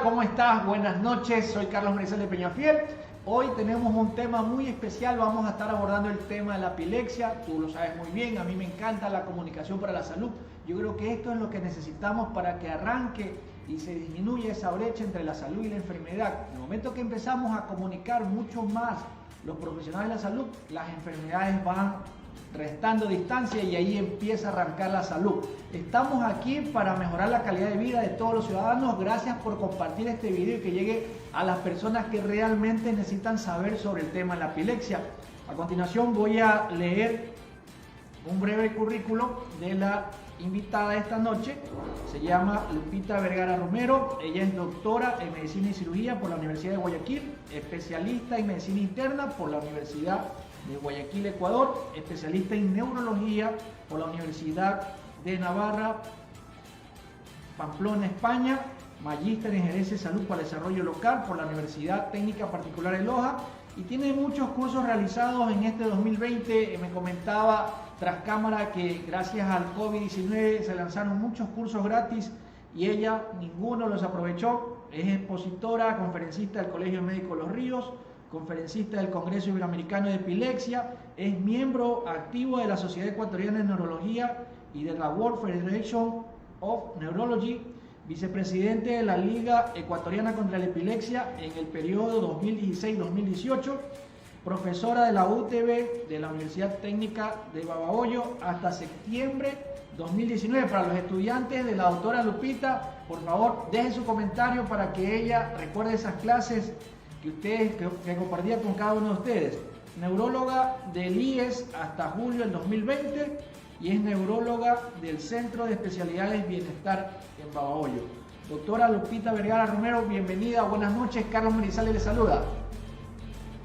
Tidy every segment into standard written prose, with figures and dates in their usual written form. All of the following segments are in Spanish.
¿Cómo estás? Buenas noches, soy Carlos Marisal de Peñafiel. Hoy tenemos un tema muy especial, vamos a estar abordando el tema de la epilepsia. Tú lo sabes muy bien, a mí me encanta la comunicación para la salud. Yo creo que esto es lo que necesitamos para que arranque y se disminuya esa brecha entre la salud y la enfermedad. En el momento que empezamos a comunicar mucho más los profesionales de la salud, las enfermedades van restando distancia y ahí empieza a arrancar la salud. Estamos aquí para mejorar la calidad de vida de todos los ciudadanos. Gracias por compartir este video y que llegue a las personas que realmente necesitan saber sobre el tema de la epilepsia. A continuación voy a leer un breve currículo de la invitada de esta noche. Se llama Lupita Vergara Romero. Ella es doctora en Medicina y Cirugía por la Universidad de Guayaquil, especialista en Medicina Interna por la Universidad de Guayaquil, Ecuador, especialista en Neurología por la Universidad de Navarra, Pamplona, España, magíster en Gerencia de Salud para el Desarrollo Local por la Universidad Técnica Particular de Loja y tiene muchos cursos realizados en este 2020. Me comentaba tras cámara que gracias al COVID-19 se lanzaron muchos cursos gratis y ella ninguno los aprovechó. Es expositora, conferencista del Colegio Médico Los Ríos, conferencista del Congreso Iberoamericano de Epilepsia, es miembro activo de la Sociedad Ecuatoriana de Neurología y de la World Federation of Neurology, vicepresidente de la Liga Ecuatoriana contra la Epilepsia en el periodo 2016-2018, profesora de la UTB de la Universidad Técnica de Babahoyo hasta septiembre 2019. Para los estudiantes de la doctora Lupita, por favor, dejen su comentario para que ella recuerde esas clases que compartía con cada uno de ustedes. Neuróloga del IES hasta julio del 2020 y es neuróloga del Centro de Especialidades Bienestar en Babahoyo. Doctora Lupita Vergara Romero, bienvenida, buenas noches. Carlos Marisal le saluda.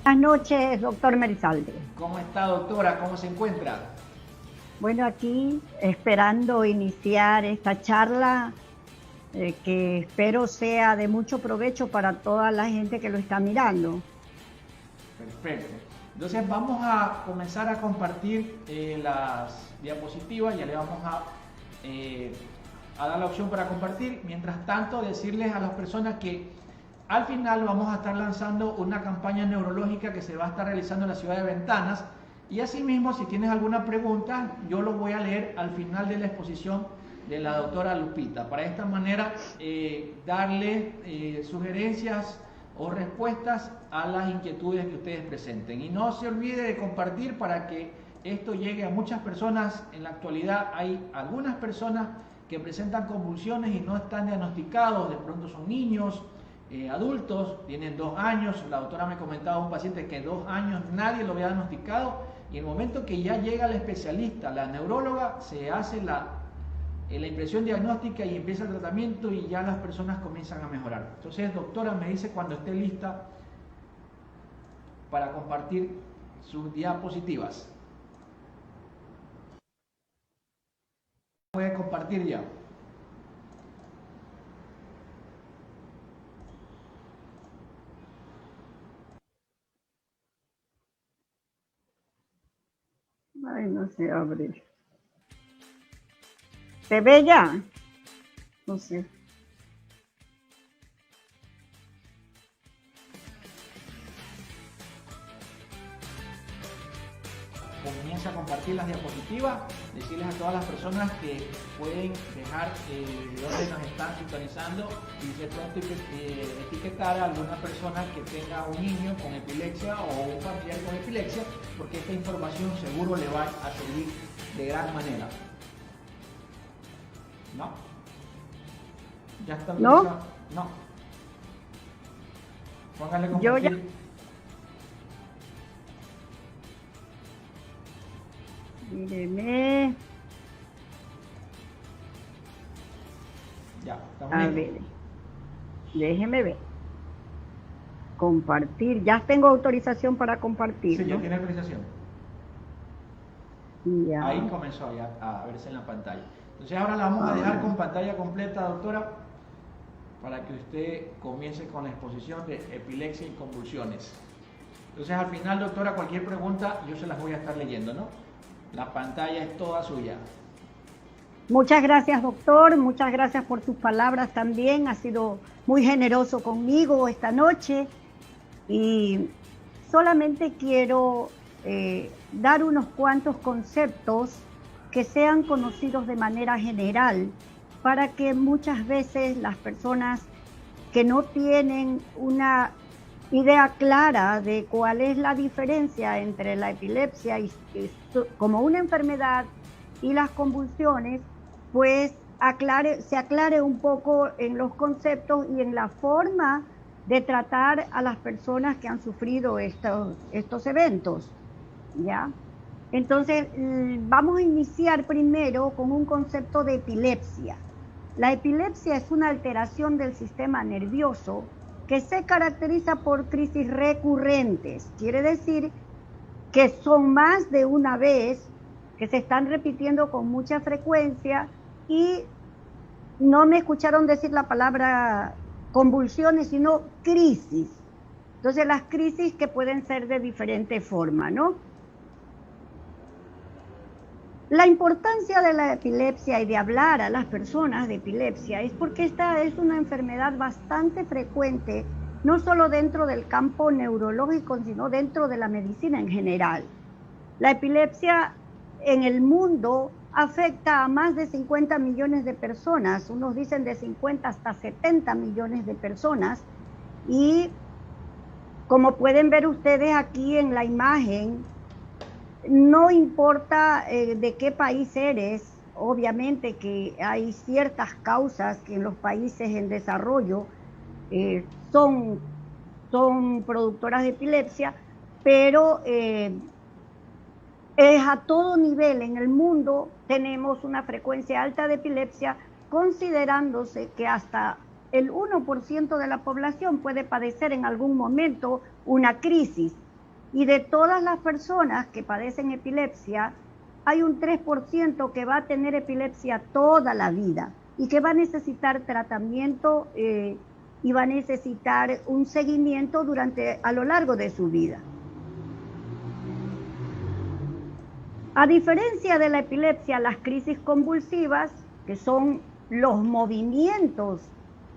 Buenas noches, doctor Marizalde. ¿Cómo está, doctora? ¿Cómo se encuentra? Bueno, aquí esperando iniciar esta charla que espero sea de mucho provecho para toda la gente que lo está mirando. Perfecto. Entonces vamos a comenzar a compartir las diapositivas. Ya le vamos a dar la opción para compartir. Mientras tanto, decirles a las personas que al final vamos a estar lanzando una campaña neurológica que se va a estar realizando en la ciudad de Ventanas. Y asimismo, si tienes alguna pregunta, yo lo voy a leer al final de la exposición de la doctora Lupita. Para esta manera darle sugerencias o respuestas a las inquietudes que ustedes presenten. Y no se olvide de compartir para que esto llegue a muchas personas. En la actualidad hay algunas personas que presentan convulsiones y no están diagnosticados, de pronto son niños, adultos, tienen 2 años. La doctora me comentaba un paciente que 2 años nadie lo había diagnosticado y en el momento que ya llega el especialista, la neuróloga, se hace la impresión diagnóstica y empieza el tratamiento y ya las personas comienzan a mejorar. Entonces, doctora, me dice cuando esté lista para compartir sus diapositivas. Puede compartir ya. Ay, no se abre. ¿Se ve ya? No sé. Comienza a compartir las diapositivas, decirles a todas las personas que pueden dejar dónde nos están sintonizando y de pronto etiquetar a alguna persona que tenga un niño con epilepsia o un familiar con epilepsia, porque esta información seguro le va a servir de gran manera. ¿No? ¿Ya está? ¿No? No. Póngale Yo compartir. ya. Míreme. Ya, estamos A listos. ver. Déjeme ver. Compartir. Ya tengo autorización para compartir. Sí, ya ¿no? tiene autorización. Ya. Ahí comenzó ya a verse en la pantalla. Entonces ahora la vamos a dejar con pantalla completa, doctora, para que usted comience con la exposición de epilepsia y convulsiones. Entonces al final, doctora, cualquier pregunta yo se las voy a estar leyendo, ¿no? La pantalla es toda suya. Muchas gracias, doctor. Muchas gracias por tus palabras también. Ha sido muy generoso conmigo esta noche. Y solamente quiero dar unos cuantos conceptos que sean conocidos de manera general para que muchas veces las personas que no tienen una idea clara de cuál es la diferencia entre la epilepsia como una enfermedad y las convulsiones, pues se aclare un poco en los conceptos y en la forma de tratar a las personas que han sufrido estos eventos, ¿ya? Entonces, vamos a iniciar primero con un concepto de epilepsia. La epilepsia es una alteración del sistema nervioso que se caracteriza por crisis recurrentes. Quiere decir que son más de una vez, que se están repitiendo con mucha frecuencia y no me escucharon decir la palabra convulsiones, sino crisis. Entonces, las crisis que pueden ser de diferente forma, ¿no? La importancia de la epilepsia y de hablar a las personas de epilepsia es porque esta es una enfermedad bastante frecuente, no solo dentro del campo neurológico, sino dentro de la medicina en general. La epilepsia en el mundo afecta a más de 50 millones de personas, unos dicen de 50 hasta 70 millones de personas, y como pueden ver ustedes aquí en la imagen, no importa de qué país eres, obviamente que hay ciertas causas que en los países en desarrollo son productoras de epilepsia, pero es a todo nivel en el mundo tenemos una frecuencia alta de epilepsia, considerándose que hasta el 1% de la población puede padecer en algún momento una crisis. Y de todas las personas que padecen epilepsia, hay un 3% que va a tener epilepsia toda la vida y que va a necesitar tratamiento y va a necesitar un seguimiento a lo largo de su vida. A diferencia de la epilepsia, las crisis convulsivas, que son los movimientos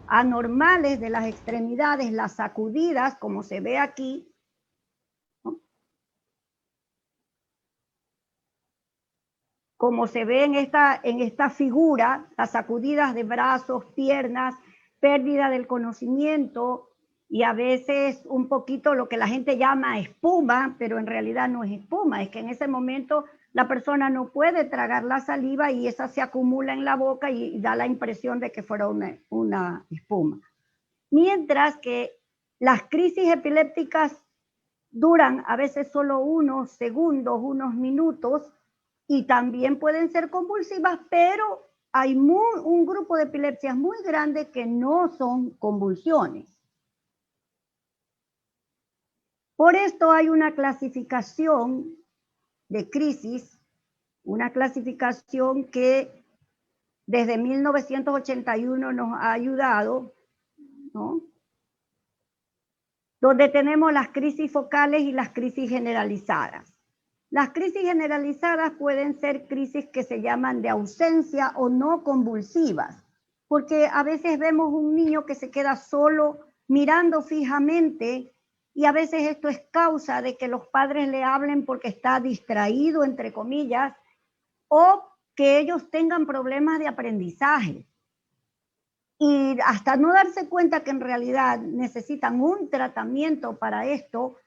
anormales de las extremidades, las sacudidas, como se ve aquí, como se ve en esta figura, las sacudidas de brazos, piernas, pérdida del conocimiento y a veces un poquito lo que la gente llama espuma, pero en realidad no es espuma, es que en ese momento la persona no puede tragar la saliva y esa se acumula en la boca y da la impresión de que fuera una espuma. Mientras que las crisis epilépticas duran a veces solo unos segundos, unos minutos, y también pueden ser convulsivas, pero hay un grupo de epilepsias muy grande que no son convulsiones. Por esto hay una clasificación de crisis, una clasificación que desde 1981 nos ha ayudado, ¿no? Donde tenemos las crisis focales y las crisis generalizadas. Las crisis generalizadas pueden ser crisis que se llaman de ausencia o no convulsivas, porque a veces vemos un niño que se queda solo mirando fijamente y a veces esto es causa de que los padres le hablen porque está distraído, entre comillas, o que ellos tengan problemas de aprendizaje. Y hasta no darse cuenta que en realidad necesitan un tratamiento para esto,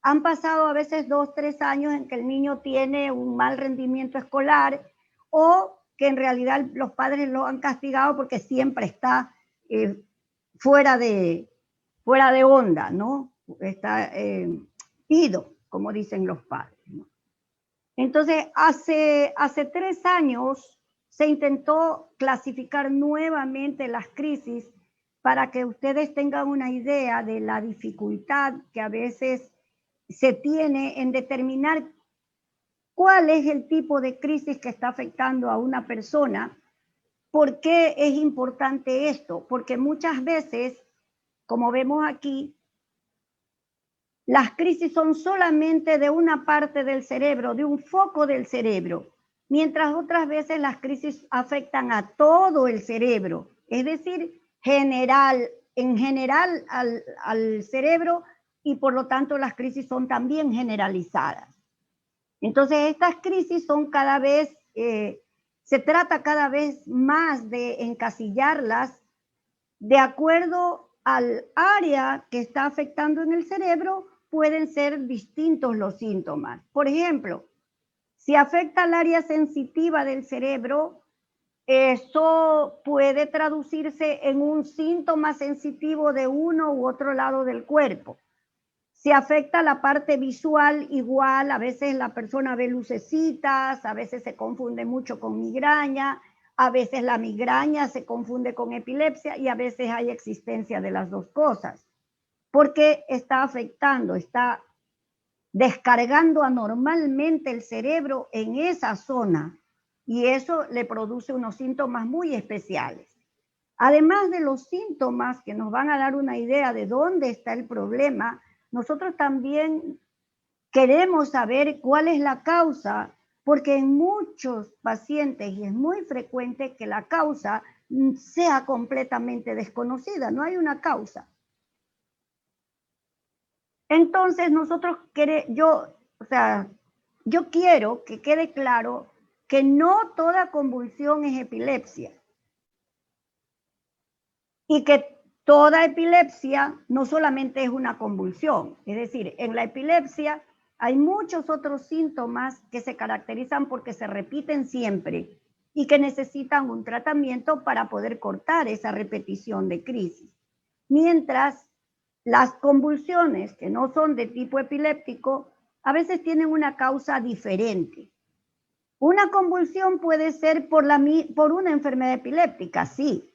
han pasado a veces 2, 3 años en que el niño tiene un mal rendimiento escolar o que en realidad los padres lo han castigado porque siempre está fuera de onda, ¿no? Está ido, como dicen los padres, ¿no? Entonces, hace 3 años se intentó clasificar nuevamente las crisis para que ustedes tengan una idea de la dificultad que a veces se tiene en determinar cuál es el tipo de crisis que está afectando a una persona. ¿Por qué es importante esto? Porque muchas veces, como vemos aquí, las crisis son solamente de una parte del cerebro, de un foco del cerebro, mientras otras veces las crisis afectan a todo el cerebro, es decir, en general al cerebro, y por lo tanto las crisis son también generalizadas. Entonces estas crisis son cada vez, se trata cada vez más de encasillarlas de acuerdo al área que está afectando en el cerebro. Pueden ser distintos los síntomas. Por ejemplo, si afecta al área sensitiva del cerebro, eso puede traducirse en un síntoma sensitivo de uno u otro lado del cuerpo. Si afecta la parte visual, igual, a veces la persona ve lucecitas, a veces se confunde mucho con migraña, a veces la migraña se confunde con epilepsia y a veces hay existencia de las dos cosas, porque está afectando, está descargando anormalmente el cerebro en esa zona y eso le produce unos síntomas muy especiales. Además de los síntomas que nos van a dar una idea de dónde está el problema, nosotros también queremos saber cuál es la causa, porque en muchos pacientes, y es muy frecuente que la causa sea completamente desconocida, no hay una causa. Entonces nosotros yo quiero que quede claro que no toda convulsión es epilepsia y que toda epilepsia no solamente es una convulsión, es decir, en la epilepsia hay muchos otros síntomas que se caracterizan porque se repiten siempre y que necesitan un tratamiento para poder cortar esa repetición de crisis. Mientras las convulsiones que no son de tipo epiléptico a veces tienen una causa diferente. Una convulsión puede ser por una enfermedad epiléptica, sí,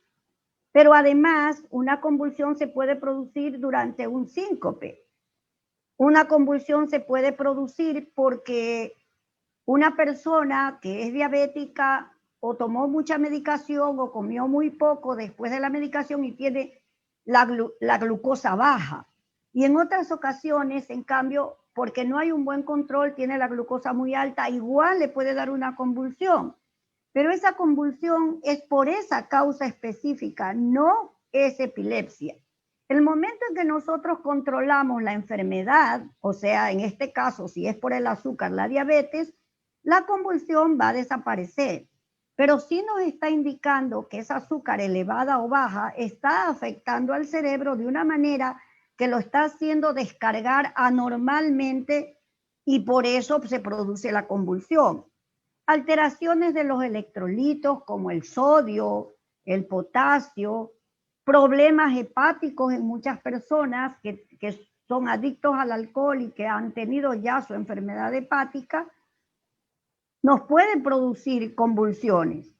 pero además una convulsión se puede producir durante un síncope. Una convulsión se puede producir porque una persona que es diabética o tomó mucha medicación o comió muy poco después de la medicación y tiene la glucosa baja. Y en otras ocasiones, en cambio, porque no hay un buen control, tiene la glucosa muy alta, igual le puede dar una convulsión. Pero esa convulsión es por esa causa específica, no es epilepsia. El momento en que nosotros controlamos la enfermedad, o sea, en este caso, si es por el azúcar, la diabetes, la convulsión va a desaparecer. Pero sí nos está indicando que esa azúcar elevada o baja está afectando al cerebro de una manera que lo está haciendo descargar anormalmente y por eso se produce la convulsión. Alteraciones de los electrolitos como el sodio, el potasio, problemas hepáticos en muchas personas que son adictos al alcohol y que han tenido ya su enfermedad hepática, nos pueden producir convulsiones.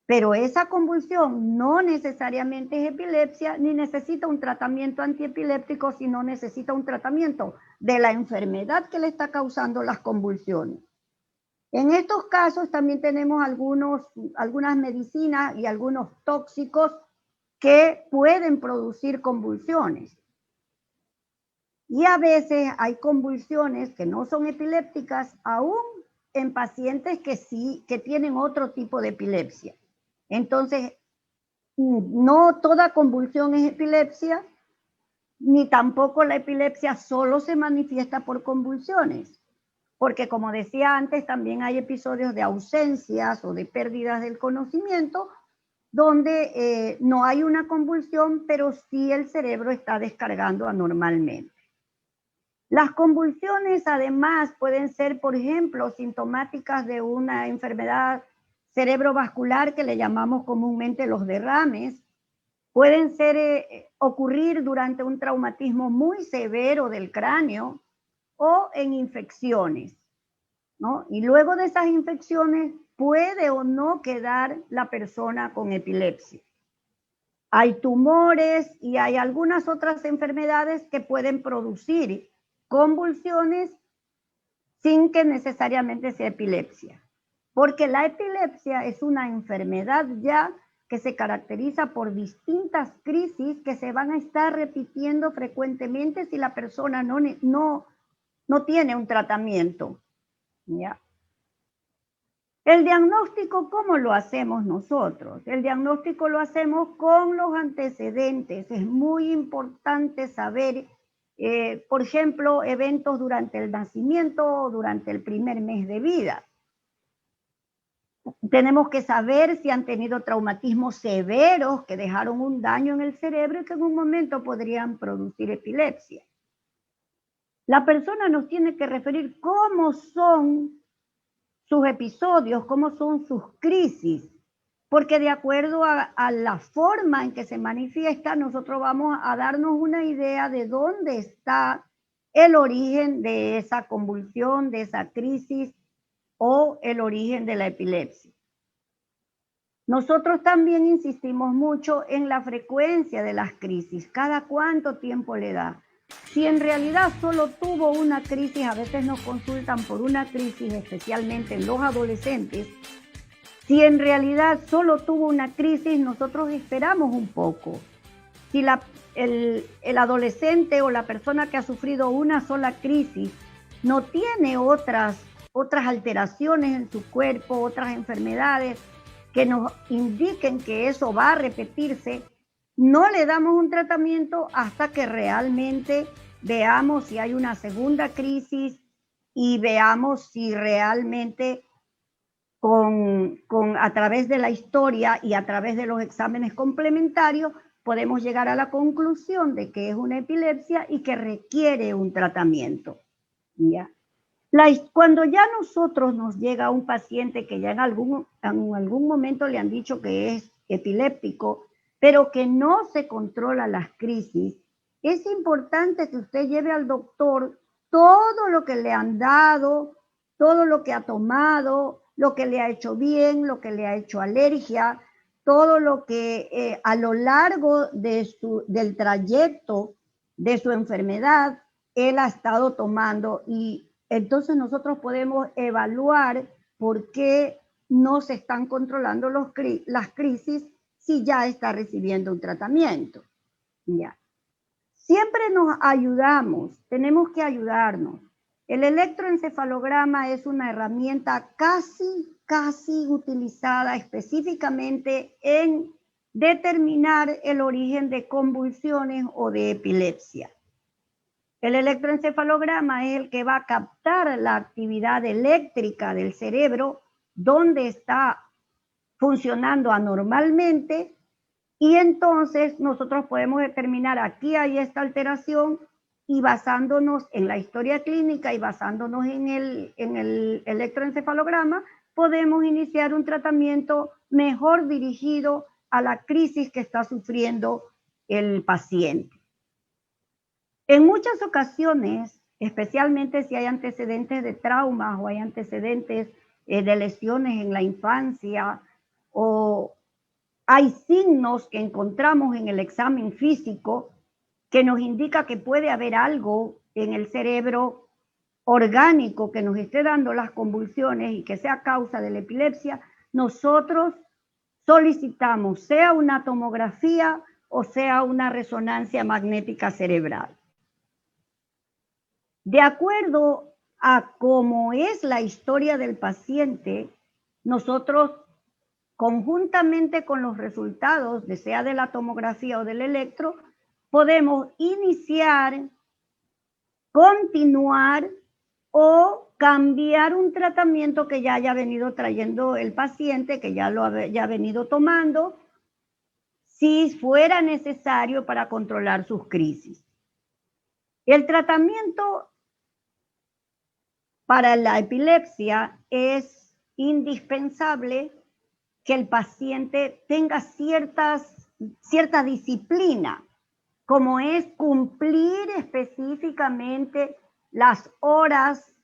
Pero esa convulsión no necesariamente es epilepsia ni necesita un tratamiento antiepiléptico, sino necesita un tratamiento de la enfermedad que le está causando las convulsiones. En estos casos también tenemos algunas medicinas y algunos tóxicos que pueden producir convulsiones. Y a veces hay convulsiones que no son epilépticas, aún en pacientes que tienen otro tipo de epilepsia. Entonces, no toda convulsión es epilepsia, ni tampoco la epilepsia solo se manifiesta por convulsiones. Porque como decía antes, también hay episodios de ausencias o de pérdidas del conocimiento donde no hay una convulsión, pero sí el cerebro está descargando anormalmente. Las convulsiones además pueden ser, por ejemplo, sintomáticas de una enfermedad cerebrovascular que le llamamos comúnmente los derrames. Pueden ocurrir durante un traumatismo muy severo del cráneo o en infecciones, ¿no? Y luego de esas infecciones puede o no quedar la persona con epilepsia. Hay tumores y hay algunas otras enfermedades que pueden producir convulsiones sin que necesariamente sea epilepsia. Porque la epilepsia es una enfermedad ya que se caracteriza por distintas crisis que se van a estar repitiendo frecuentemente si la persona no tiene un tratamiento, ¿ya? El diagnóstico, ¿cómo lo hacemos nosotros? El diagnóstico lo hacemos con los antecedentes. Es muy importante saber, por ejemplo, eventos durante el nacimiento o durante el primer mes de vida. Tenemos que saber si han tenido traumatismos severos que dejaron un daño en el cerebro y que en un momento podrían producir epilepsia. La persona nos tiene que referir cómo son sus episodios, cómo son sus crisis, porque de acuerdo a la forma en que se manifiesta, nosotros vamos a darnos una idea de dónde está el origen de esa convulsión, de esa crisis o el origen de la epilepsia. Nosotros también insistimos mucho en la frecuencia de las crisis, cada cuánto tiempo le da. Si en realidad solo tuvo una crisis, a veces nos consultan por una crisis, especialmente en los adolescentes. Si en realidad solo tuvo una crisis, nosotros esperamos un poco. Si el adolescente o la persona que ha sufrido una sola crisis no tiene otras alteraciones en su cuerpo, otras enfermedades que nos indiquen que eso va a repetirse, no le damos un tratamiento hasta que realmente veamos si hay una segunda crisis y veamos si realmente a través de la historia y a través de los exámenes complementarios podemos llegar a la conclusión de que es una epilepsia y que requiere un tratamiento. ¿Ya? Cuando ya nosotros nos llega un paciente que ya en algún momento le han dicho que es epiléptico, pero que no se controla las crisis, es importante que usted lleve al doctor todo lo que le han dado, todo lo que ha tomado, lo que le ha hecho bien, lo que le ha hecho alergia, todo lo que a lo largo del trayecto de su enfermedad él ha estado tomando, y entonces nosotros podemos evaluar por qué no se están controlando las crisis si ya está recibiendo un tratamiento. Ya. Siempre nos ayudamos, tenemos que ayudarnos. El electroencefalograma es una herramienta casi utilizada específicamente en determinar el origen de convulsiones o de epilepsia. El electroencefalograma es el que va a captar la actividad eléctrica del cerebro, donde está funcionando anormalmente, y entonces nosotros podemos determinar aquí hay esta alteración, y basándonos en la historia clínica y basándonos en el electroencefalograma, podemos iniciar un tratamiento mejor dirigido a la crisis que está sufriendo el paciente. En muchas ocasiones, especialmente si hay antecedentes de traumas o hay antecedentes de lesiones en la infancia, o hay signos que encontramos en el examen físico que nos indica que puede haber algo en el cerebro orgánico que nos esté dando las convulsiones y que sea causa de la epilepsia, nosotros solicitamos sea una tomografía o sea una resonancia magnética cerebral. De acuerdo a cómo es la historia del paciente, nosotros conjuntamente con los resultados, sea de la tomografía o del electro, podemos iniciar, continuar o cambiar un tratamiento que ya haya venido trayendo el paciente, que ya lo haya venido tomando, si fuera necesario para controlar sus crisis. El tratamiento para la epilepsia es indispensable que el paciente tenga cierta disciplina, como es cumplir específicamente las horas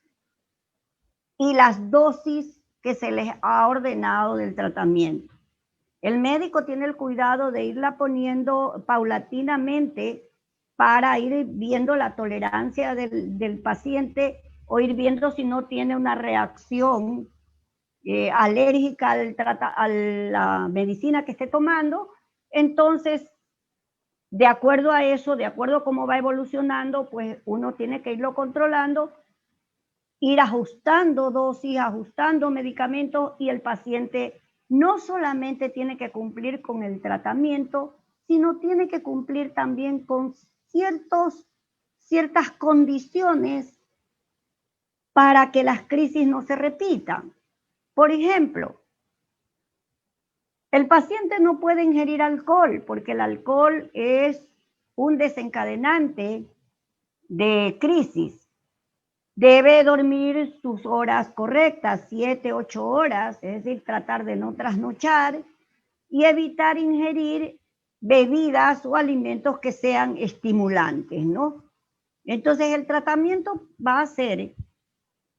y las dosis que se les ha ordenado del tratamiento. El médico tiene el cuidado de irla poniendo paulatinamente para ir viendo la tolerancia del paciente o ir viendo si no tiene una reacción alérgica a la medicina que esté tomando. Entonces, de acuerdo a eso, de acuerdo a cómo va evolucionando, pues uno tiene que irlo controlando ir ajustando dosis, ajustando medicamentos, y el paciente no solamente tiene que cumplir con el tratamiento, sino tiene que cumplir también con ciertas condiciones para que las crisis no se repitan. Por ejemplo, el paciente no puede ingerir alcohol porque el alcohol es un desencadenante de crisis. Debe dormir sus horas correctas, 7, 8 horas, es decir, tratar de no trasnochar y evitar ingerir bebidas o alimentos que sean estimulantes, ¿no? Entonces el tratamiento va a ser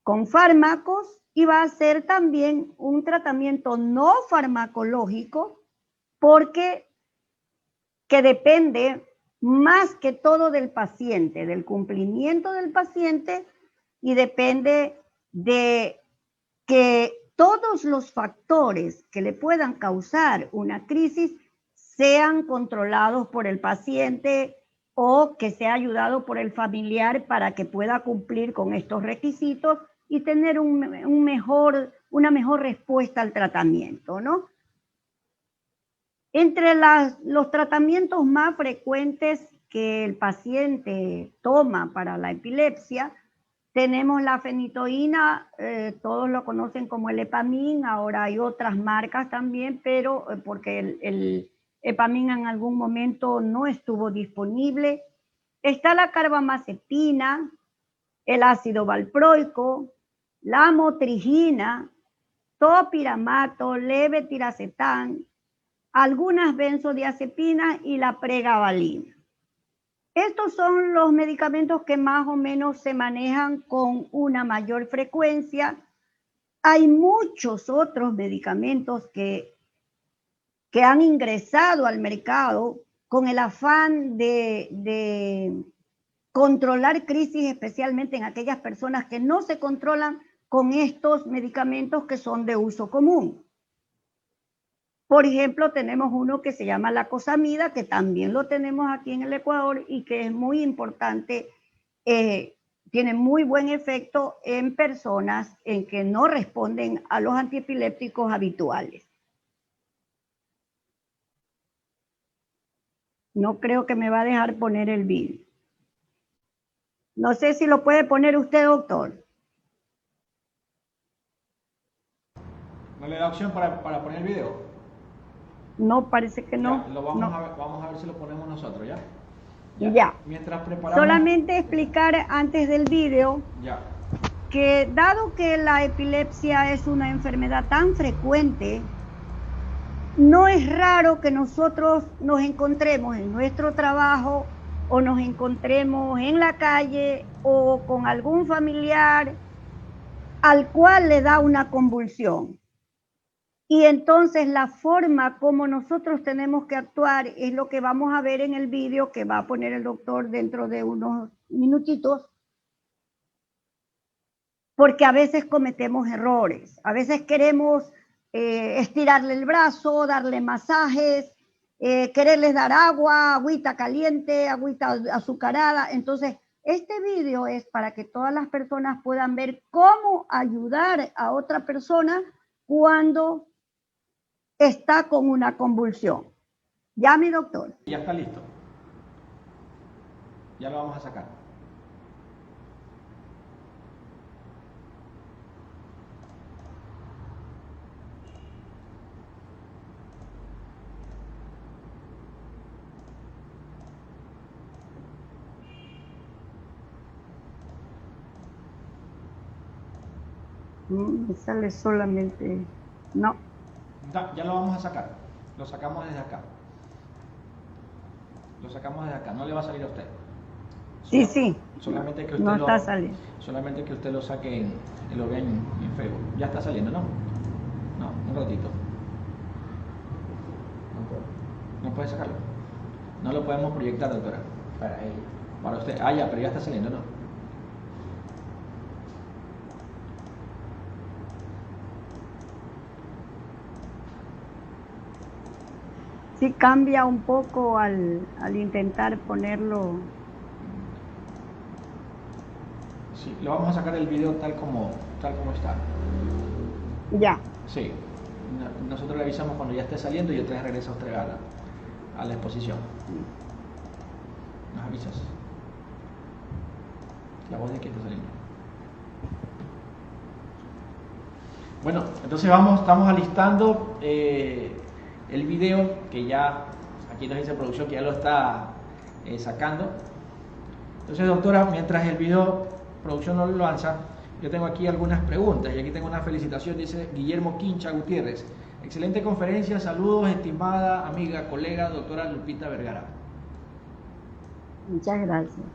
con fármacos y va a ser también un tratamiento no farmacológico, porque que depende más que todo del paciente, del cumplimiento del paciente, y depende de que todos los factores que le puedan causar una crisis sean controlados por el paciente o que sea ayudado por el familiar para que pueda cumplir con estos requisitos y tener una mejor respuesta al tratamiento, ¿no? Entre los tratamientos más frecuentes que el paciente toma para la epilepsia, tenemos la fenitoína, todos lo conocen como el Epamin, ahora hay otras marcas también, pero porque el Epamin en algún momento no estuvo disponible. Está la carbamazepina, el ácido valproico, la amotrigina, topiramato, levetiracetam, algunas benzodiazepinas y la pregabalina. Estos son los medicamentos que más o menos se manejan con una mayor frecuencia. Hay muchos otros medicamentos que han ingresado al mercado con el afán de controlar crisis, especialmente en aquellas personas que no se controlan con estos medicamentos que son de uso común. Por ejemplo, tenemos uno que se llama la cosamida, que también lo tenemos aquí en el Ecuador y que es muy importante, tiene muy buen efecto en personas en que no responden a los antiepilépticos habituales. No creo que me va a dejar poner el vídeo. No sé si lo puede poner usted, doctor. ¿No le da opción para poner el video? No, parece que no. Ya, vamos no. a ver si lo ponemos nosotros, ¿ya? Ya. Mientras preparamos... Solamente explicar antes del vídeo que dado que la epilepsia es una enfermedad tan frecuente, no es raro que nosotros nos encontremos en nuestro trabajo o nos encontremos en la calle o con algún familiar al cual le da una convulsión. Y entonces la forma como nosotros tenemos que actuar es lo que vamos a ver en el vídeo que va a poner el doctor dentro de unos minutitos, porque a veces cometemos errores. A veces queremos estirarle el brazo, darle masajes, quererles dar agua, agüita caliente, agüita azucarada. Entonces, este vídeo es para que todas las personas puedan ver cómo ayudar a otra persona cuando está con una convulsión. ¿Ya, mi doctor? Ya está listo. Ya lo vamos a sacar. Me sale solamente... No. Ya lo vamos a sacar. Lo sacamos desde acá. Lo sacamos desde acá. No le va a salir a usted. Sí. Solamente que usted no está saliendo. Solamente que usted lo saque y lo vea en Facebook. Ya está saliendo, ¿no? No, un ratito. No puede sacarlo. No lo podemos proyectar, doctora. Para él. Para usted. Ah, ya, pero ya está saliendo, ¿no? Sí cambia un poco al intentar ponerlo. Sí, Lo vamos a sacar el video tal como está. Ya. Sí. Nosotros le avisamos cuando ya esté saliendo y otra vez regresa usted a la exposición. Nos avisas. La voz de quién está saliendo. Bueno, entonces estamos alistando el video que ya, aquí nos dice producción que ya lo está sacando. Entonces, doctora, mientras el video producción no lo lanza, yo tengo aquí algunas preguntas y aquí tengo una felicitación, dice Guillermo Quincha Gutiérrez. Excelente conferencia, saludos, estimada amiga, colega, doctora Lupita Vergara. Muchas gracias.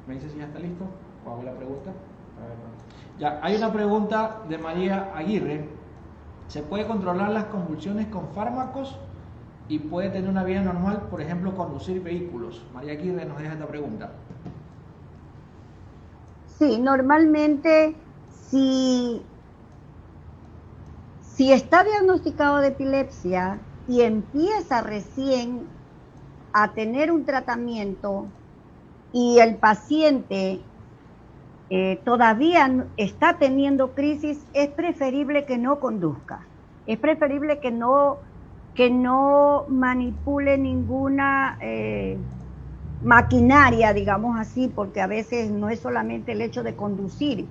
¿Me dice si ya está listo? ¿O hago la pregunta? A ver, no. Ya, hay una pregunta de María Aguirre. ¿Se puede controlar las convulsiones con fármacos y puede tener una vida normal, por ejemplo, conducir vehículos? María Aguirre nos deja esta pregunta. Sí, normalmente si está diagnosticado de epilepsia y empieza recién a tener un tratamiento y el paciente todavía está teniendo crisis, es preferible que no conduzca. Es preferible que no manipule ninguna maquinaria, digamos así, porque a veces no es solamente el hecho de conducir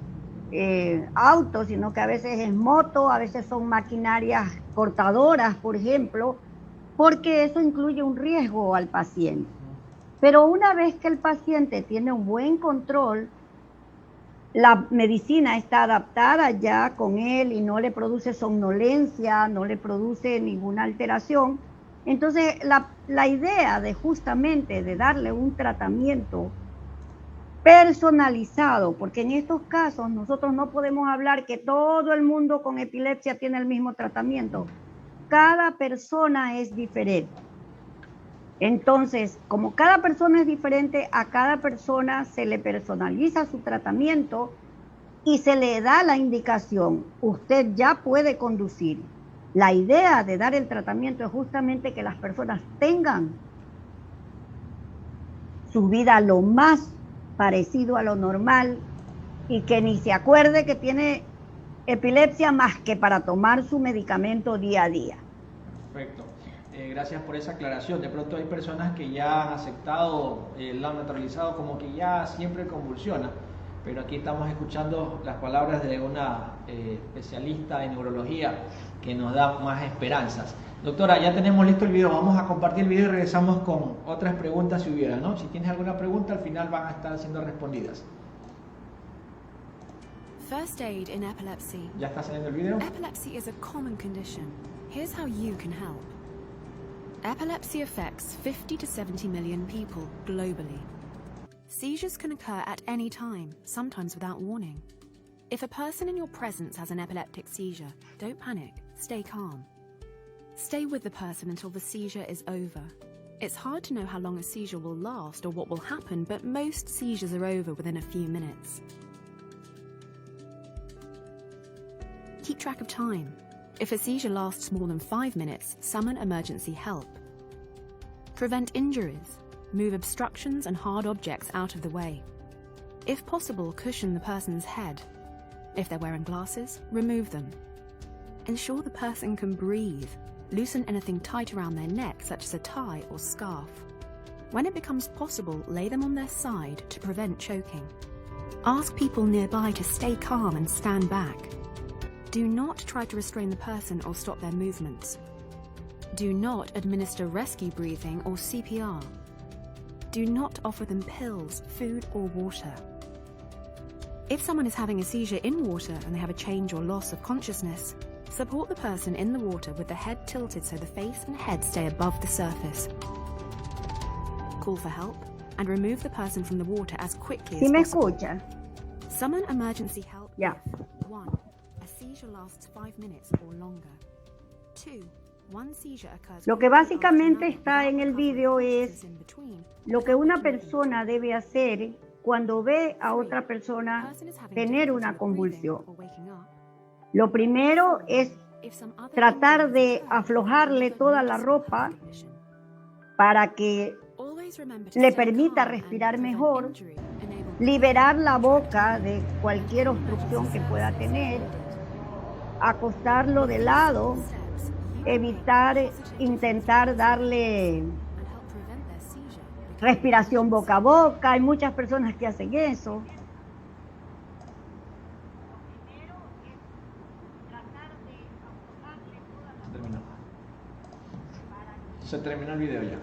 autos, sino que a veces es moto, a veces son maquinarias cortadoras, por ejemplo, porque eso incluye un riesgo al paciente. Pero una vez que el paciente tiene un buen control, la medicina está adaptada ya con él y no le produce somnolencia, no le produce ninguna alteración. Entonces, la idea de justamente de darle un tratamiento personalizado, porque en estos casos nosotros no podemos hablar que todo el mundo con epilepsia tiene el mismo tratamiento. Cada persona es diferente. Entonces, como cada persona es diferente, a cada persona se le personaliza su tratamiento y se le da la indicación, usted ya puede conducir. La idea de dar el tratamiento es justamente que las personas tengan su vida lo más parecido a lo normal y que ni se acuerde que tiene epilepsia más que para tomar su medicamento día a día. Perfecto. Gracias por esa aclaración. De pronto hay personas que ya han aceptado, lo han naturalizado como que ya siempre convulsiona, pero aquí estamos escuchando las palabras de una especialista en neurología que nos da más esperanzas. Doctora, ya tenemos listo el video, vamos a compartir el video y regresamos con otras preguntas si hubiera, ¿no? Si tienes alguna pregunta, al final van a estar siendo respondidas. First aid in epilepsy. ¿Ya está saliendo el video? Epilepsy is a common condition. Here's how you can help. Epilepsy affects 50 to 70 million people globally. Seizures can occur at any time, sometimes without warning. If a person in your presence has an epileptic seizure, don't panic, stay calm. Stay with the person until the seizure is over. It's hard to know how long a seizure will last or what will happen, but most seizures are over within a few minutes. Keep track of time. If a seizure lasts more than 5 minutes, summon emergency help. Prevent injuries. Move obstructions and hard objects out of the way. If possible, cushion the person's head. If they're wearing glasses, remove them. Ensure the person can breathe. Loosen anything tight around their neck, such as a tie or scarf. When it becomes possible, lay them on their side to prevent choking. Ask people nearby to stay calm and stand back. Do not try to restrain the person or stop their movements. Do not administer rescue breathing or CPR. Do not offer them pills, food, or water. If someone is having a seizure in water and they have a change or loss of consciousness, support the person in the water with the head tilted so the face and head stay above the surface. Call for help and remove the person from the water as quickly as possible. ¿Sí me escucha? Summon emergency help Ya. if 1. A seizure lasts 5 minutes or longer. 2. One seizure occurs. Lo que básicamente está en el video es lo que una persona debe hacer cuando ve a otra persona tener una convulsión. Lo primero es tratar de aflojarle toda la ropa para que le permita respirar mejor, liberar la boca de cualquier obstrucción que pueda tener, acostarlo de lado, evitar intentar darle respiración boca a boca. Hay muchas personas que hacen eso. Se terminó el video ya.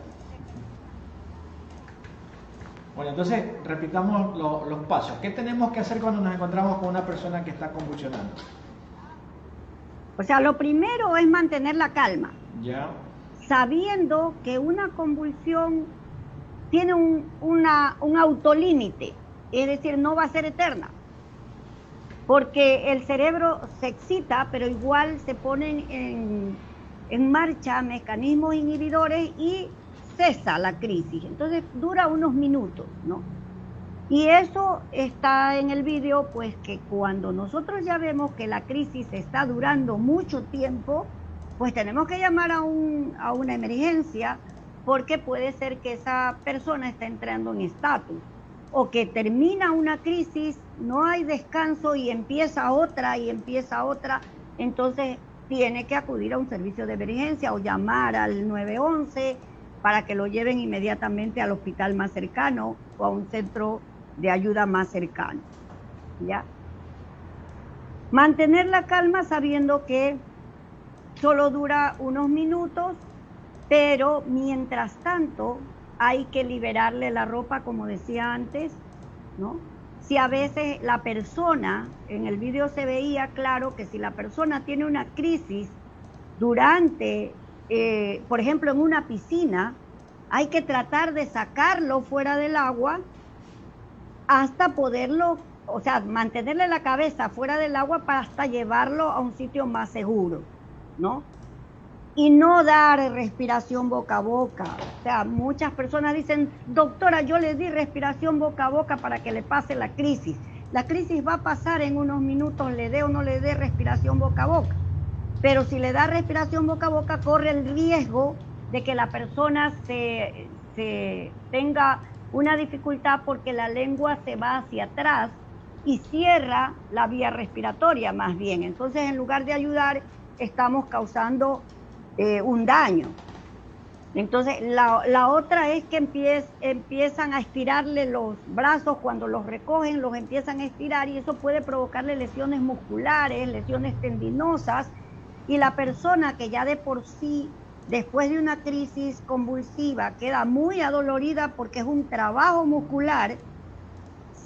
Bueno, entonces repitamos los pasos. ¿Qué tenemos que hacer cuando nos encontramos con una persona que está convulsionando? O sea, lo primero es mantener la calma. Ya. Sabiendo que una convulsión tiene un autolímite, es decir, no va a ser eterna. Porque el cerebro se excita, pero igual se ponen en marcha mecanismos inhibidores y cesa la crisis. Entonces dura unos minutos, ¿no? Y eso está en el vídeo, pues que cuando nosotros ya vemos que la crisis está durando mucho tiempo, pues tenemos que llamar a una emergencia, porque puede ser que esa persona está entrando en estatus, o que termina una crisis, no hay descanso y empieza otra, entonces tiene que acudir a un servicio de emergencia o llamar al 911 para que lo lleven inmediatamente al hospital más cercano o a un centro de ayuda más cercano. ¿Ya? Mantener la calma sabiendo que solo dura unos minutos, pero mientras tanto hay que liberarle la ropa, como decía antes, ¿no? Si a veces la persona, en el vídeo se veía claro que si la persona tiene una crisis durante, por ejemplo, en una piscina, hay que tratar de sacarlo fuera del agua hasta poderlo, o sea, mantenerle la cabeza fuera del agua para hasta llevarlo a un sitio más seguro, ¿no? Y no dar respiración boca a boca. O sea, muchas personas dicen, doctora, yo le di respiración boca a boca para que le pase la crisis. La crisis va a pasar en unos minutos, le dé o no le dé respiración boca a boca. Pero si le da respiración boca a boca, corre el riesgo de que la persona se tenga una dificultad porque la lengua se va hacia atrás y cierra la vía respiratoria más bien. Entonces, en lugar de ayudar, estamos causando un daño. Entonces la otra es que empiezan a estirarle los brazos, cuando los recogen los empiezan a estirar y eso puede provocarle lesiones musculares, lesiones tendinosas, y la persona que ya de por sí después de una crisis convulsiva queda muy adolorida porque es un trabajo muscular,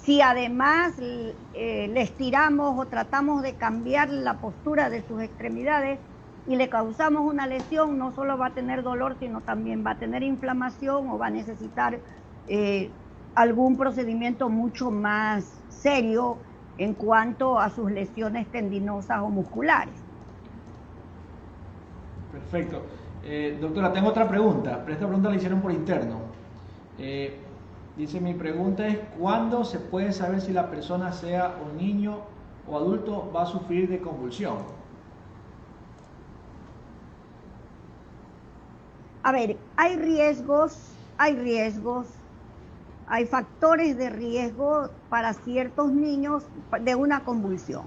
si además le estiramos o tratamos de cambiar la postura de sus extremidades y le causamos una lesión, no solo va a tener dolor, sino también va a tener inflamación o va a necesitar algún procedimiento mucho más serio en cuanto a sus lesiones tendinosas o musculares. Perfecto. Doctora, tengo otra pregunta, pero esta pregunta la hicieron por interno. Dice, mi pregunta es, ¿cuándo se puede saber si la persona, sea un niño o adulto, va a sufrir de convulsión? A ver, hay riesgos, hay factores de riesgo para ciertos niños de una convulsión.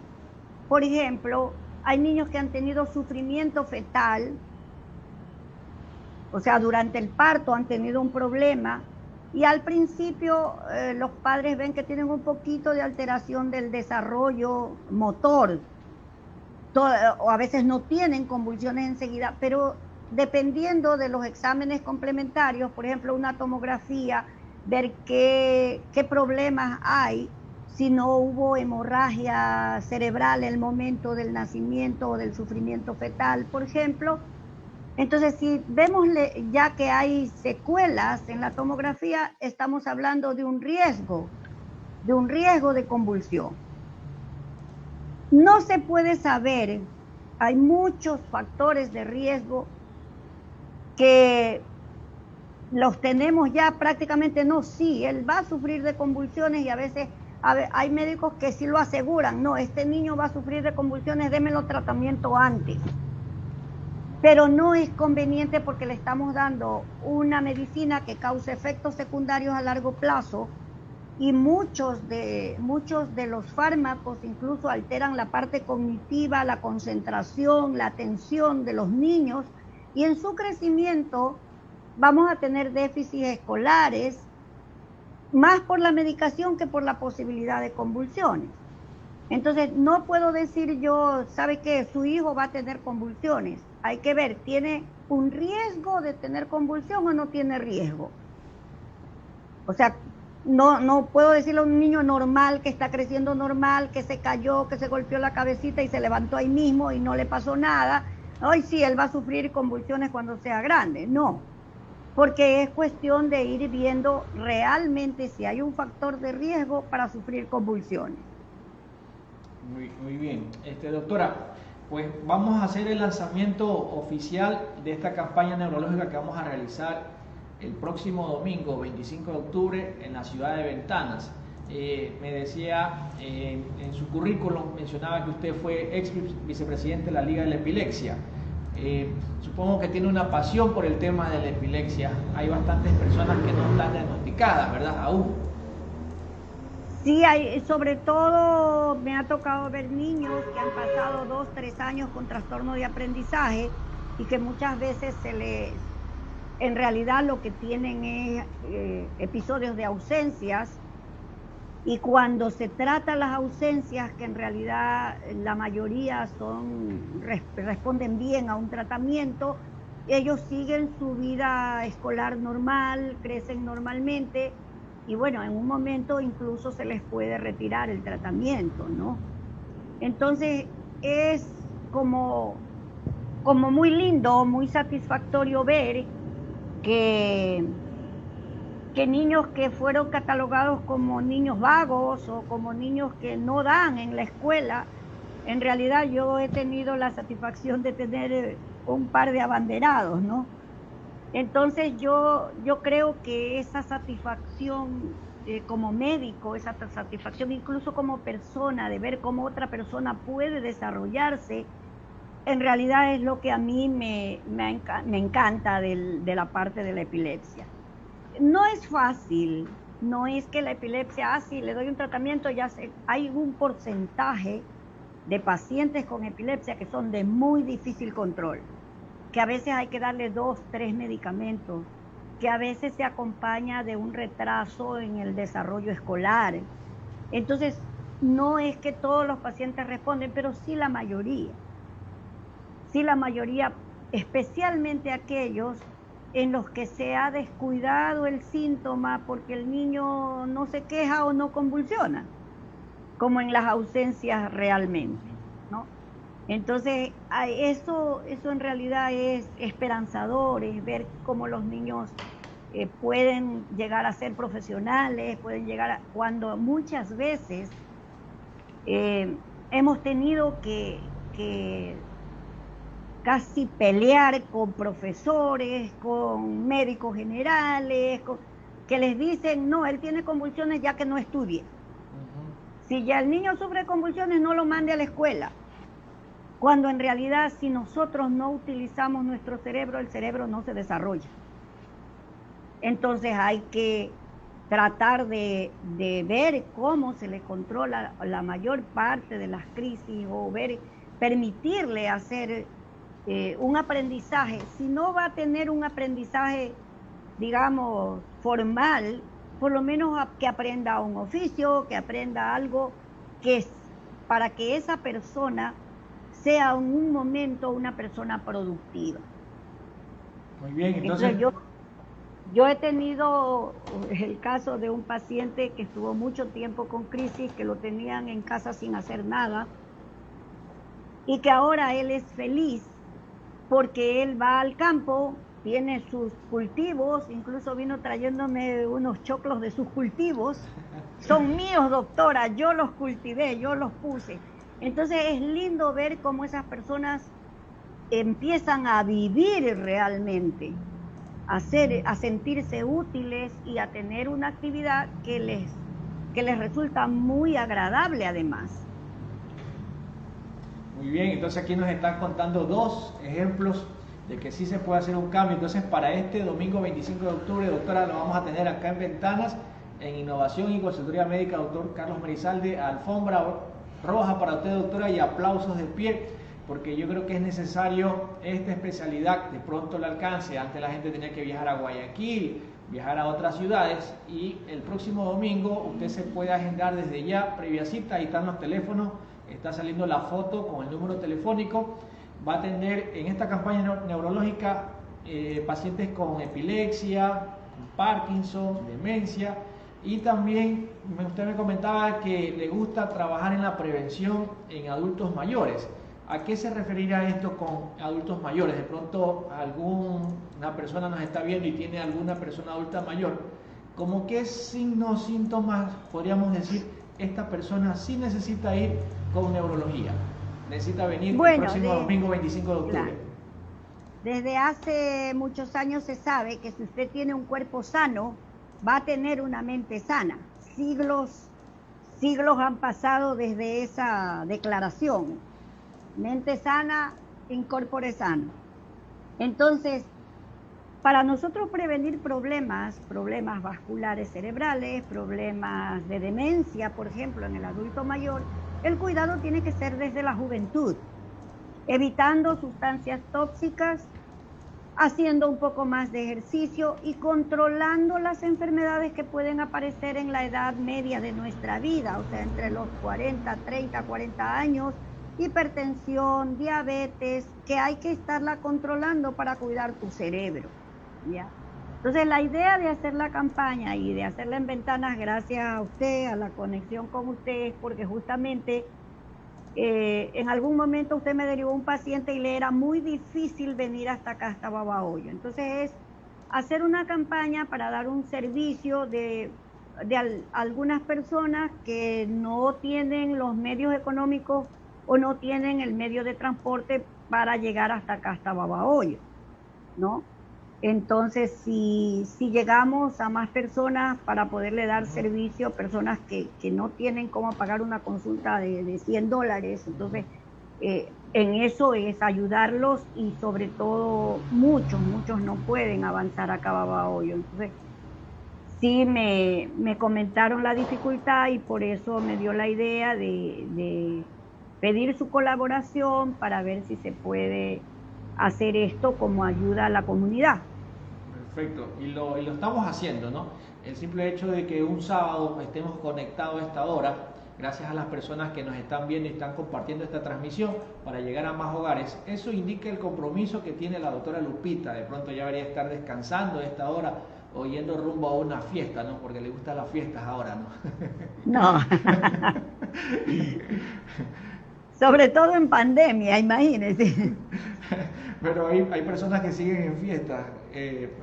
Por ejemplo, hay niños que han tenido sufrimiento fetal, o sea, durante el parto han tenido un problema y al principio los padres ven que tienen un poquito de alteración del desarrollo motor, o a veces no tienen convulsiones enseguida, pero dependiendo de los exámenes complementarios, por ejemplo, una tomografía, ver qué problemas hay, si no hubo hemorragia cerebral en el momento del nacimiento o del sufrimiento fetal, por ejemplo. Entonces, si vemos ya que hay secuelas en la tomografía, estamos hablando de un riesgo de convulsión. No se puede saber, hay muchos factores de riesgo que los tenemos ya prácticamente, no, sí, él va a sufrir de convulsiones y a veces hay médicos que sí lo aseguran, no, este niño va a sufrir de convulsiones, démelo tratamiento antes. pero no es conveniente porque le estamos dando una medicina que causa efectos secundarios a largo plazo, y muchos de los fármacos incluso alteran la parte cognitiva, la concentración, la atención de los niños, y en su crecimiento vamos a tener déficits escolares, más por la medicación que por la posibilidad de convulsiones. Entonces, no puedo decir yo, ¿sabe qué? Su hijo va a tener convulsiones. Hay que ver, ¿tiene un riesgo de tener convulsión o no tiene riesgo? O sea, no puedo decirle a un niño normal que está creciendo normal, que se cayó, que se golpeó la cabecita y se levantó ahí mismo y no le pasó nada. Ay, sí, él va a sufrir convulsiones cuando sea grande. No, porque es cuestión de ir viendo realmente si hay un factor de riesgo para sufrir convulsiones. Muy bien. Doctora, pues vamos a hacer el lanzamiento oficial de esta campaña neurológica que vamos a realizar el próximo domingo, 25 de octubre, en la ciudad de Ventanas. Me decía, en su currículum mencionaba que usted fue ex vicepresidente de la Liga de la Epilepsia. Supongo que tiene una pasión por el tema de la epilepsia. Hay bastantes personas que no están diagnosticadas, ¿verdad? Aún. Sí, sobre todo me ha tocado ver niños que han pasado 2, 3 años con trastorno de aprendizaje y que muchas veces en realidad lo que tienen es episodios de ausencias, y cuando se trata las ausencias, que en realidad la mayoría responden bien a un tratamiento, ellos siguen su vida escolar normal, crecen normalmente, y bueno, en un momento incluso se les puede retirar el tratamiento, ¿no? Entonces es como muy lindo, muy satisfactorio ver que niños que fueron catalogados como niños vagos o como niños que no dan en la escuela, en realidad yo he tenido la satisfacción de tener un par de abanderados, ¿no? Entonces yo creo que esa satisfacción como médico, esa satisfacción incluso como persona, de ver cómo otra persona puede desarrollarse, en realidad es lo que a mí me encanta de la parte de la epilepsia. No es fácil, no es que la epilepsia, si le doy un tratamiento, ya sé, hay un porcentaje de pacientes con epilepsia que son de muy difícil control, que a veces hay que darle 2, 3 medicamentos, que a veces se acompaña de un retraso en el desarrollo escolar. Entonces, no es que todos los pacientes responden, pero sí la mayoría. Sí la mayoría, especialmente aquellos en los que se ha descuidado el síntoma porque el niño no se queja o no convulsiona, como en las ausencias realmente, ¿no? Entonces, eso en realidad es esperanzador, es ver cómo los niños pueden llegar a ser profesionales, pueden llegar cuando muchas veces hemos tenido que casi pelear con profesores, con médicos generales, que les dicen, no, él tiene convulsiones ya que no estudie. Si ya el niño sufre convulsiones, no lo mande a la escuela. Cuando en realidad, si nosotros no utilizamos nuestro cerebro, el cerebro no se desarrolla. Entonces hay que tratar de ver cómo se le controla la mayor parte de las crisis, o permitirle hacer un aprendizaje. Si no va a tener un aprendizaje, digamos, formal, por lo menos que aprenda un oficio, que aprenda algo para que esa persona sea en un momento una persona productiva. Muy bien, entonces yo he tenido el caso de un paciente que estuvo mucho tiempo con crisis, que lo tenían en casa sin hacer nada, y que ahora él es feliz porque él va al campo, tiene sus cultivos, incluso vino trayéndome unos choclos de sus cultivos. Son míos, doctora, yo los cultivé, yo los puse. Entonces es lindo ver cómo esas personas empiezan a vivir realmente, a sentirse útiles y a tener una actividad que les resulta muy agradable además. Muy bien, entonces aquí nos están contando 2 ejemplos de que sí se puede hacer un cambio. Entonces, para este domingo 25 de octubre, doctora, lo vamos a tener acá en Ventanas, en Innovación y Consultoría Médica, doctor Carlos Merizalde, alfombra roja para usted, doctora, y aplausos de pie, porque yo creo que es necesario esta especialidad, de pronto el alcance. Antes la gente tenía que viajar a Guayaquil, viajar a otras ciudades, y el próximo domingo usted se puede agendar desde ya, previa cita, ahí están los teléfonos, está saliendo la foto con el número telefónico. Va a atender en esta campaña neurológica pacientes con epilepsia, con Parkinson, demencia, y también usted me comentaba que le gusta trabajar en la prevención en adultos mayores. ¿A qué se referiría esto con adultos mayores? De pronto alguna persona nos está viendo y tiene alguna persona adulta mayor. ¿Cómo qué signos, síntomas podríamos decir esta persona sí necesita ir con neurología? Necesita venir el próximo domingo 25 de octubre. Claro. Desde hace muchos años se sabe que si usted tiene un cuerpo sano, va a tener una mente sana. Siglos han pasado desde esa declaración. Mente sana, incorpore sano. Entonces, para nosotros prevenir problemas vasculares cerebrales, problemas de demencia, por ejemplo, en el adulto mayor, el cuidado tiene que ser desde la juventud, evitando sustancias tóxicas, haciendo un poco más de ejercicio y controlando las enfermedades que pueden aparecer en la edad media de nuestra vida, o sea, entre los 40, 30, 40 años, hipertensión, diabetes, que hay que estarla controlando para cuidar tu cerebro, ¿ya? Entonces, la idea de hacer la campaña y de hacerla en Ventanas, gracias a usted, a la conexión con usted, es porque justamente en algún momento usted me derivó un paciente y le era muy difícil venir hasta acá, hasta Babahoyo. Entonces, es hacer una campaña para dar un servicio de algunas personas que no tienen los medios económicos o no tienen el medio de transporte para llegar hasta acá, hasta Babahoyo, ¿no? Entonces, si llegamos a más personas para poderle dar servicio, personas que no tienen cómo pagar una consulta de $100, entonces en eso es ayudarlos, y sobre todo muchos no pueden avanzar acá a Babahoyo. Entonces, sí me comentaron la dificultad y por eso me dio la idea de pedir su colaboración para ver si se puede hacer esto como ayuda a la comunidad. Perfecto, y lo estamos haciendo, ¿no? El simple hecho de que un sábado estemos conectados a esta hora, gracias a las personas que nos están viendo y están compartiendo esta transmisión para llegar a más hogares, eso indica el compromiso que tiene la doctora Lupita. De pronto ya debería estar descansando a esta hora o yendo rumbo a una fiesta, ¿no? Porque le gustan las fiestas ahora, ¿no? No. Sobre todo en pandemia, imagínense. Pero hay personas que siguen en fiestas.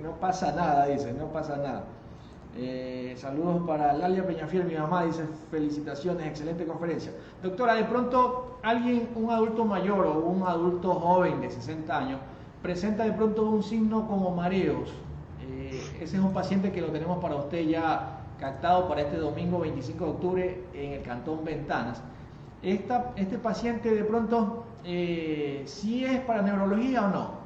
No pasa nada, dice, no pasa nada. Saludos para Lalia Peñafiel, mi mamá, dice felicitaciones, excelente conferencia. Doctora, de pronto un adulto mayor o un adulto joven de 60 años, presenta de pronto un signo como mareos. Ese es un paciente que lo tenemos para usted ya captado para este domingo 25 de octubre en el Cantón Ventanas. Este paciente de pronto, ¿sí es para neurología o no?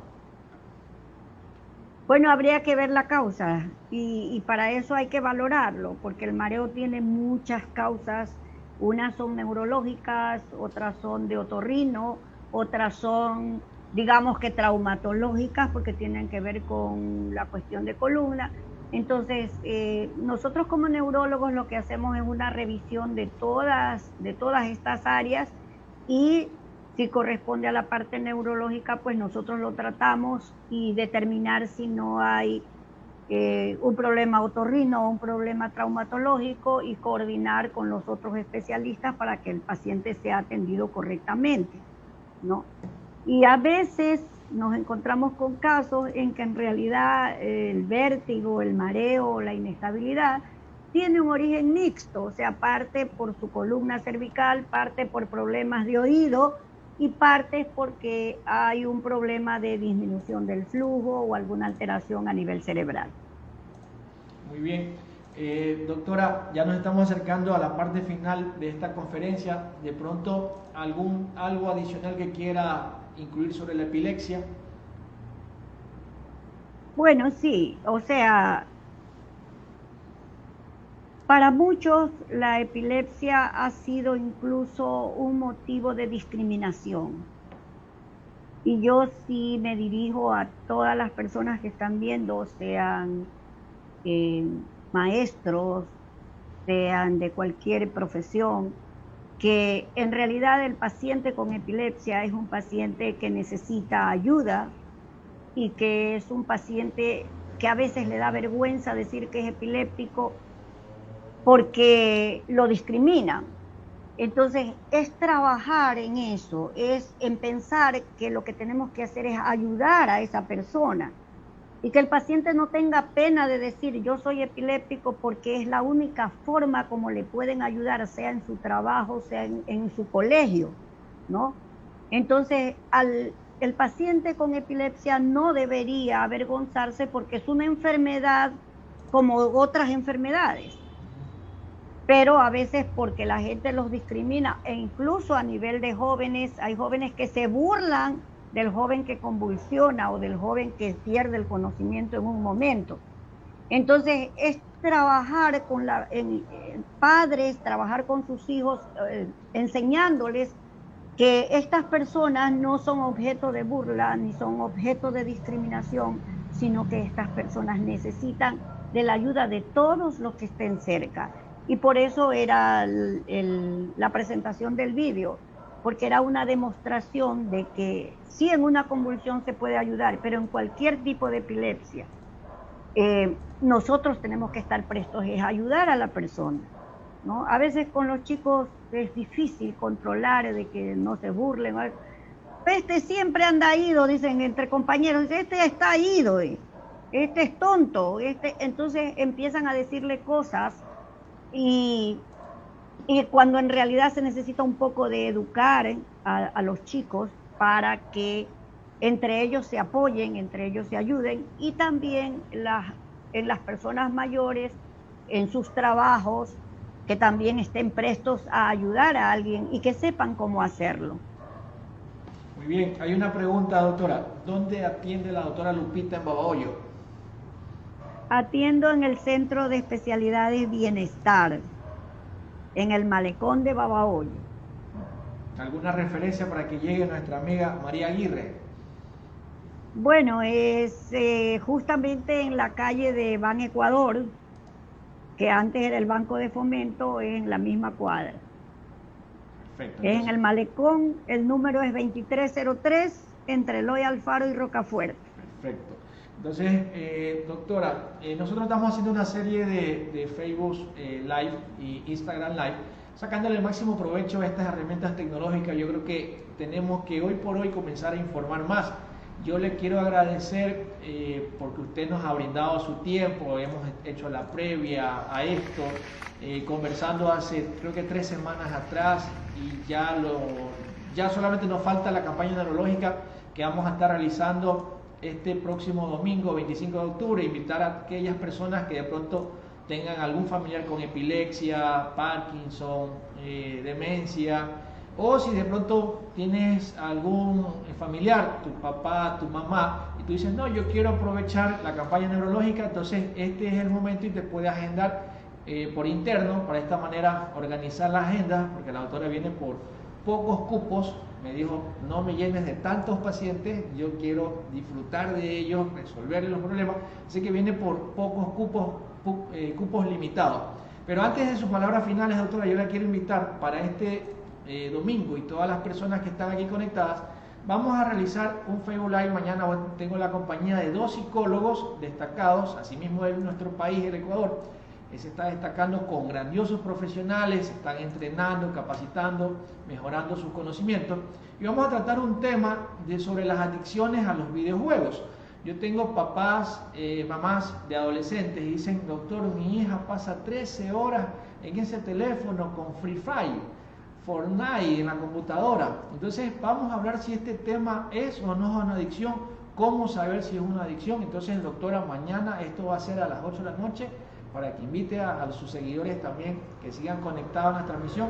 Bueno, habría que ver la causa y para eso hay que valorarlo, porque el mareo tiene muchas causas. Unas son neurológicas, otras son de otorrino, otras son, digamos que traumatológicas, porque tienen que ver con la cuestión de columna. Entonces, nosotros como neurólogos lo que hacemos es una revisión de todas estas áreas, y si corresponde a la parte neurológica, pues nosotros lo tratamos y determinar si no hay un problema otorrino o un problema traumatológico, y coordinar con los otros especialistas para que el paciente sea atendido correctamente, ¿no? Y a veces nos encontramos con casos en que en realidad el vértigo, el mareo, la inestabilidad tiene un origen mixto, o sea, parte por su columna cervical, parte por problemas de oído y parte porque hay un problema de disminución del flujo o alguna alteración a nivel cerebral. Muy bien. Doctora, ya nos estamos acercando a la parte final de esta conferencia. De pronto, algo adicional que quiera incluir sobre la epilepsia. Bueno, sí, o sea, para muchos la epilepsia ha sido incluso un motivo de discriminación. Y yo sí me dirijo a todas las personas que están viendo, sean eh, maestros, sean de cualquier profesión, que en realidad el paciente con epilepsia es un paciente que necesita ayuda y que es un paciente que a veces le da vergüenza decir que es epiléptico porque lo discriminan. Entonces, es trabajar en eso, es en pensar que lo que tenemos que hacer es ayudar a esa persona y que el paciente no tenga pena de decir yo soy epiléptico, porque es la única forma como le pueden ayudar, sea en su trabajo, sea en su colegio, ¿no? Entonces, el paciente con epilepsia no debería avergonzarse porque es una enfermedad como otras enfermedades, pero a veces porque la gente los discrimina, e incluso a nivel de jóvenes, hay jóvenes que se burlan del joven que convulsiona o del joven que pierde el conocimiento en un momento. Entonces, es trabajar con padres, trabajar con sus hijos, enseñándoles que estas personas no son objeto de burla ni son objeto de discriminación, sino que estas personas necesitan de la ayuda de todos los que estén cerca. Y por eso era la presentación del vídeo, porque era una demostración de que sí, en una convulsión se puede ayudar, pero en cualquier tipo de epilepsia, nosotros tenemos que estar prestos a ayudar a la persona, ¿no? A veces con los chicos es difícil controlar de que no se burlen. Este siempre anda ido, dicen entre compañeros, este está ido, este es tonto, entonces empiezan a decirle cosas y cuando en realidad se necesita un poco de educar a los chicos para que entre ellos se apoyen, entre ellos se ayuden, y también en las personas mayores, en sus trabajos, que también estén prestos a ayudar a alguien y que sepan cómo hacerlo. Muy bien, hay una pregunta, doctora. ¿Dónde atiende la doctora Lupita en Babahoyo? Atiendo en el Centro de Especialidades Bienestar, en el Malecón de Babahoyo. ¿Alguna referencia para que llegue nuestra amiga María Aguirre? Bueno, es justamente en la calle de Ban Ecuador, que antes era el Banco de Fomento, en la misma cuadra. Perfecto. Es en el Malecón, el número es 2303, entre Eloy Alfaro y Rocafuerte. Perfecto. Entonces, doctora, nosotros estamos haciendo una serie de Facebook Live y Instagram Live, sacándole el máximo provecho a estas herramientas tecnológicas. Yo creo que tenemos que hoy por hoy comenzar a informar más. Yo le quiero agradecer porque usted nos ha brindado su tiempo, hemos hecho la previa a esto, conversando hace creo que 3 semanas atrás, y ya solamente nos falta la campaña neurológica que vamos a estar realizando este próximo domingo 25 de octubre, invitar a aquellas personas que de pronto tengan algún familiar con epilepsia, Parkinson, demencia, o si de pronto tienes algún familiar, tu papá, tu mamá, y tú dices, no, yo quiero aprovechar la campaña neurológica, entonces este es el momento y te puede agendar por interno, para de esta manera organizar la agenda, porque la doctora viene por pocos cupos. Me dijo, no me llenes de tantos pacientes, yo quiero disfrutar de ellos, resolver los problemas, así que viene por pocos cupos limitados. Pero antes de sus palabras finales, doctora, yo la quiero invitar para este domingo, y todas las personas que están aquí conectadas, vamos a realizar un Facebook Live mañana. Tengo la compañía de 2 psicólogos destacados, asimismo de nuestro país, el Ecuador, que se está destacando con grandiosos profesionales, están entrenando, capacitando, mejorando sus conocimientos, y vamos a tratar un tema sobre las adicciones a los videojuegos. Yo tengo papás, mamás de adolescentes y dicen, doctor, mi hija pasa 13 horas en ese teléfono con Free Fire, Fortnite en la computadora. Entonces vamos a hablar si este tema es o no es una adicción, cómo saber si es una adicción. Entonces, doctora, mañana esto va a ser a las 8 de la noche, para que invite a sus seguidores también que sigan conectados a nuestra misión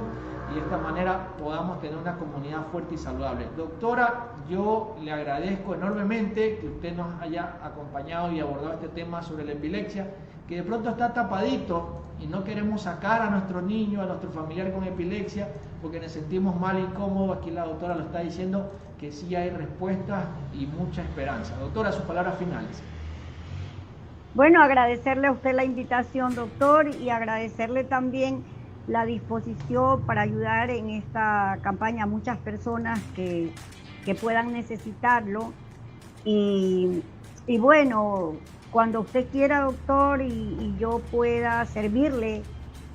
y de esta manera podamos tener una comunidad fuerte y saludable. Doctora, yo le agradezco enormemente que usted nos haya acompañado y abordado este tema sobre la epilepsia, que de pronto está tapadito y no queremos sacar a nuestro niño, a nuestro familiar con epilepsia, porque nos sentimos mal, incómodos. Aquí la doctora lo está diciendo, que sí hay respuestas y mucha esperanza. Doctora, sus palabras finales. Bueno, agradecerle a usted la invitación, doctor, y agradecerle también la disposición para ayudar en esta campaña a muchas personas que puedan necesitarlo. Y bueno, cuando usted quiera, doctor, y yo pueda servirle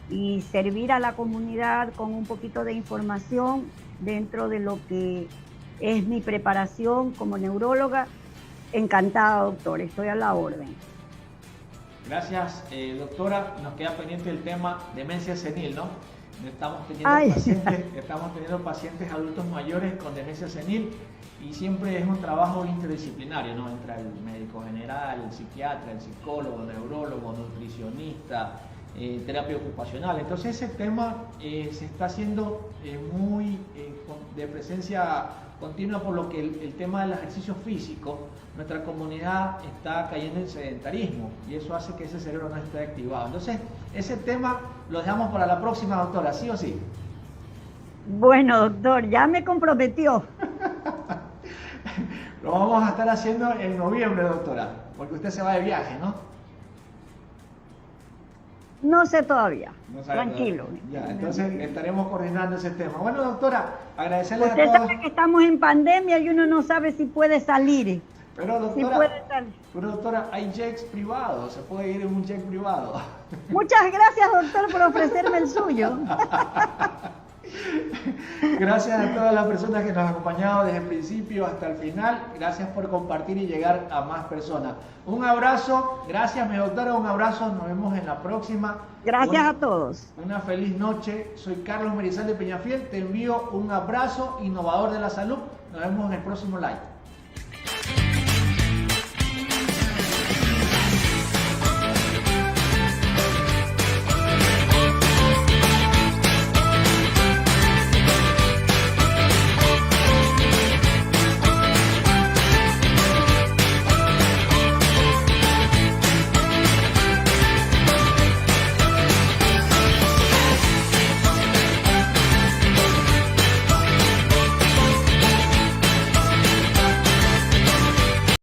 y servir a la comunidad con un poquito de información dentro de lo que es mi preparación como neuróloga, encantada, doctor, estoy a la orden. Gracias, doctora. Nos queda pendiente el tema demencia senil, ¿no? Estamos teniendo pacientes adultos mayores con demencia senil y siempre es un trabajo interdisciplinario, ¿no? Entra el médico general, el psiquiatra, el psicólogo, el neurólogo, nutricionista, terapia ocupacional. Entonces ese tema se está haciendo muy de presencia continua, por lo que el tema del ejercicio físico, nuestra comunidad está cayendo en sedentarismo y eso hace que ese cerebro no esté activado. Entonces ese tema lo dejamos para la próxima, doctora, ¿sí o sí? Bueno, doctor, ya me comprometió. Lo vamos a estar haciendo en noviembre, doctora, porque usted se va de viaje, ¿no? No sé todavía, no sabe tranquilo. Todavía. Ya, entonces estaremos coordinando ese tema. Bueno, doctora, agradecerle usted a todos. sabe que estamos en pandemia y uno no sabe si puede salir. Pero doctora, hay jets privados, se puede ir en un jet privado. Muchas gracias, doctor, por ofrecerme el suyo. Gracias a todas las personas que nos han acompañado desde el principio hasta el final. Gracias por compartir y llegar a más personas. Un abrazo, gracias mi doctora, un abrazo, nos vemos en la próxima. Gracias a todos. Una feliz noche, soy Carlos Merizal de Peñafiel, te envío un abrazo innovador de la salud. Nos vemos en el próximo live.